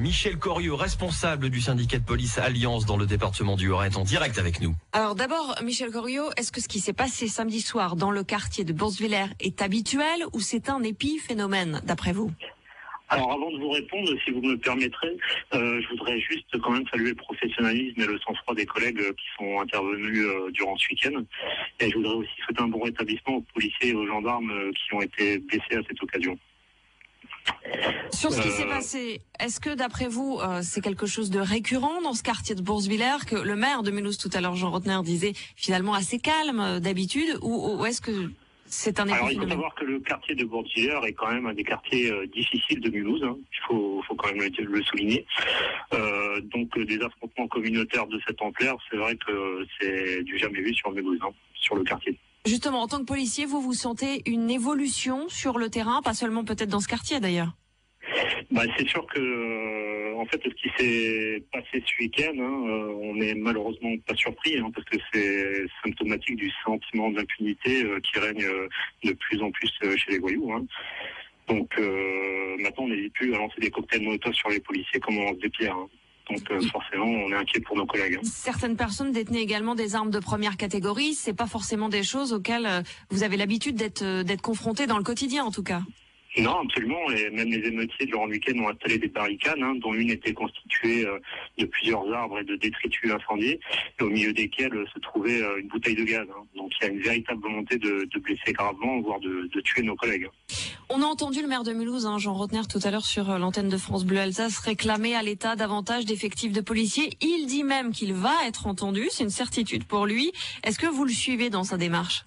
Michel Coriot, responsable du syndicat de police Alliance dans le département du Haut-Rhin, est en direct avec nous. Alors d'abord, Michel Coriot, est-ce que ce qui s'est passé samedi soir dans le quartier de Bourswiller est habituel ou c'est un épiphénomène d'après vous? Alors avant de vous répondre, si vous me le permettrez, je voudrais juste quand même saluer le professionnalisme et le sang-froid des collègues qui sont intervenus durant ce week-end. Et je voudrais aussi souhaiter un bon rétablissement aux policiers et aux gendarmes qui ont été blessés à cette occasion. Sur ce qui s'est passé, est-ce que d'après vous, c'est quelque chose de récurrent dans ce quartier de Bourswiller, que le maire de Mulhouse tout à l'heure, Jean Rotner, disait finalement assez calme d'habitude, ou est-ce que c'est un épiphénomène? Alors il faut savoir que le quartier de Bourswiller est quand même un des quartiers difficiles de Mulhouse, hein. Il faut quand même le souligner. Donc des affrontements communautaires de cette ampleur, c'est vrai que c'est du jamais vu sur Mulhouse, hein, sur le quartier. Justement, en tant que policier, vous sentez une évolution sur le terrain, pas seulement peut-être dans ce quartier d'ailleurs? C'est sûr que en fait ce qui s'est passé ce week-end, on n'est malheureusement pas surpris, parce que c'est symptomatique du sentiment d'impunité qui règne de plus en plus chez les voyous. Donc maintenant on n'hésite plus à lancer des cocktails Molotov sur les policiers comme on lance des pierres. Donc forcément, on est inquiet pour nos collègues. Certaines personnes détenaient également des armes de première catégorie. C'est pas forcément des choses auxquelles vous avez l'habitude d'être confrontés dans le quotidien, en tout cas. Non, absolument. Et même les émeutiers durant le week-end ont installé des barricades, dont une était constituée de plusieurs arbres et de détritus incendiés, et au milieu desquels se trouvait une bouteille de gaz. Donc il y a une véritable volonté de blesser gravement, voire de tuer nos collègues. On a entendu le maire de Mulhouse, Jean Rotner, tout à l'heure sur l'antenne de France Bleu Alsace, réclamer à l'État davantage d'effectifs de policiers. Il dit même qu'il va être entendu, c'est une certitude pour lui. Est-ce que vous le suivez dans sa démarche?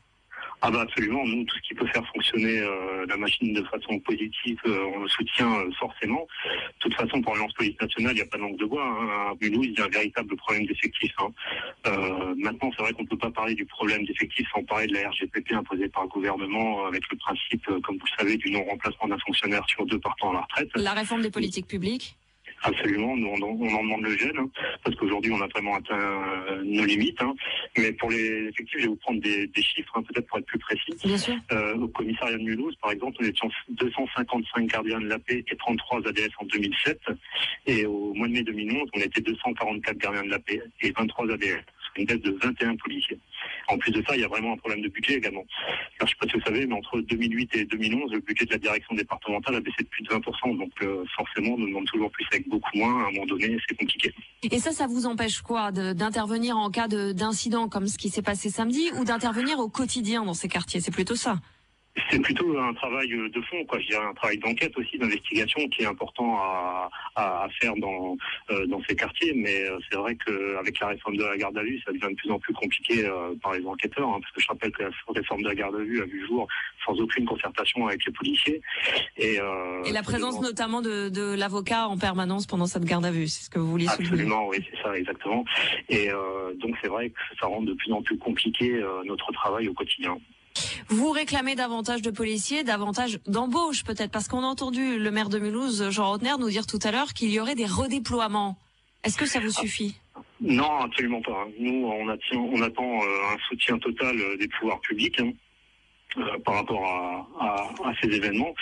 Absolument. Nous, tout ce qui peut faire fonctionner la machine de façon positive, on le soutient forcément. De toute façon, pour l'Alliance Police Nationale, il n'y a pas de langue de bois. À Mulhouse, il y a un véritable problème d'effectifs. Maintenant, c'est vrai qu'on ne peut pas parler du problème d'effectifs sans parler de la RGPP imposée par le gouvernement avec le principe, comme vous le savez, du non-remplacement d'un fonctionnaire sur 2 partant à la retraite. La réforme des politiques publiques? Absolument, nous on en demande le gel, parce qu'aujourd'hui on a vraiment atteint nos limites. Mais pour les effectifs, je vais vous prendre des chiffres, peut-être pour être plus précis. Bien sûr. Au commissariat de Mulhouse, par exemple, on était 255 gardiens de la paix et 33 ADS en 2007. Et au mois de mai 2011, on était 244 gardiens de la paix et 23 ADS. Une baisse de 21 policiers. En plus de ça, il y a vraiment un problème de budget également. Alors, je ne sais pas si vous savez, mais entre 2008 et 2011, le budget de la direction départementale a baissé de plus de 20%. Donc forcément, on nous demande toujours plus avec beaucoup moins. À un moment donné, c'est compliqué. Et ça vous empêche quoi d'intervenir en cas d'incident comme ce qui s'est passé samedi, ou d'intervenir au quotidien dans ces quartiers? C'est plutôt ça. C'est plutôt un travail de fond, je dirais un travail d'enquête aussi, d'investigation qui est important à faire dans ces quartiers. Mais c'est vrai qu'avec la réforme de la garde à vue, ça devient de plus en plus compliqué par les enquêteurs, parce que je rappelle que la réforme de la garde à vue a vu le jour sans aucune concertation avec les policiers. Et la présence notamment de l'avocat en permanence pendant cette garde à vue, c'est ce que vous vouliez souligner? Absolument, oui, c'est ça, exactement. Et donc c'est vrai que ça rend de plus en plus compliqué notre travail au quotidien. Vous réclamez davantage de policiers, davantage d'embauches peut-être, parce qu'on a entendu le maire de Mulhouse, Jean Rotner, nous dire tout à l'heure qu'il y aurait des redéploiements. Est-ce que ça vous suffit? Non, absolument pas. Nous, on attend un soutien total des pouvoirs publics par rapport à ces événements,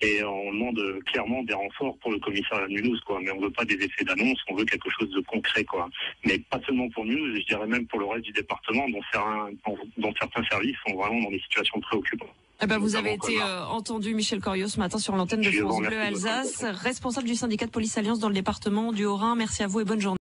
et on demande clairement des renforts pour le commissariat de Mulhouse, mais on veut pas des effets d'annonce, on veut quelque chose de concret, mais pas seulement pour Mulhouse, je dirais même pour le reste du département, dont certains services sont vraiment dans des situations préoccupantes. Vous avez été entendu, Michel Coriot, ce matin sur l'antenne de France Bleu Alsace, responsable du syndicat de police Alliance dans le département du Haut-Rhin. Merci à vous et bonne journée.